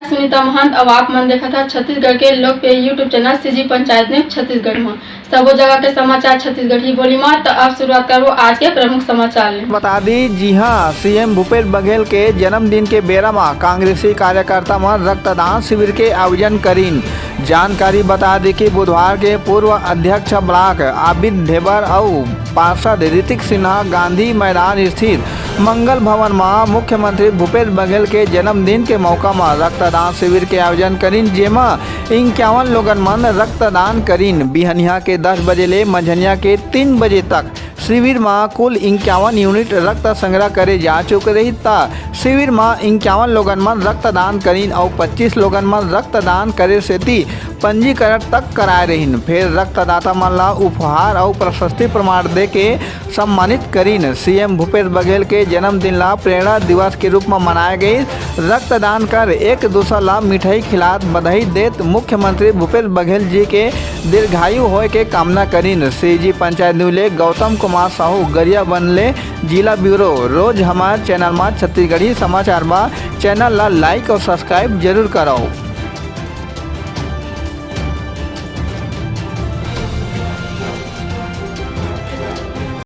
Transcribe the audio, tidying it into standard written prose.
सुनीता महंत अब आप मन देखा था छत्तीसगढ़ के लोकप्रिय YouTube channel CG panchayat news Chhattisgarh में सबो जगह के समाचार छत्तीसगढ़ ही बोली में। तो अब शुरुआत करो आज के प्रमुख समाचार ले। बता दी, जी हां, सीएम भूपेश बघेल के जन्मदिन के बेरा में कांग्रेसी कार्यकर्ता में रक्तदान शिविर के आयोजन करीन। जानकारी बता दी कि बुधवार के पूर्व अध्यक्ष ब्लॉक आबिद ढेबर और पार्षद ऋतिक सिन्हा गांधी मैदान स्थित मंगल भवन में मुख्यमंत्री भूपेश बघेल के जन्मदिन के मौका में रक्तदान शिविर के आयोजन करीन, जेमा 51 लोगन मन रक्तदान करीन। बिहनिया के 10 बजे ले मझनिया के 3 बजे तक शिविर में कुल 51 यूनिट रक्त संग्रह करे जा चुके रही था। शिविर में 51 लोगन मन रक्तदान करीन और 25 लोगन मन रक्तदान करे से पंजीकरण तक कराए रहीन। फिर रक्तदाता मन ला उपहार और प्रशस्ति प्रमाण दे के सम्मानित करीन। सीएम भूपेश बघेल के जन्मदिन ला प्रेरणा दिवस के रूप में मनाए गई। रक्तदान कर एक दूसरा ला मिठाई खिलात बधाई देत मुख्यमंत्री भूपेश बघेल जी के दीर्घायु होए के कामना करीन। सीजी पंचायत न्यूज ले गौतम कुमार साहू गरिया बनले जिला ब्यूरो। रोज हमारे चैनल में छत्तीसगढ़ी समाचार बा, चैनल ला लाइक और सब्सक्राइब जरूर कराओ।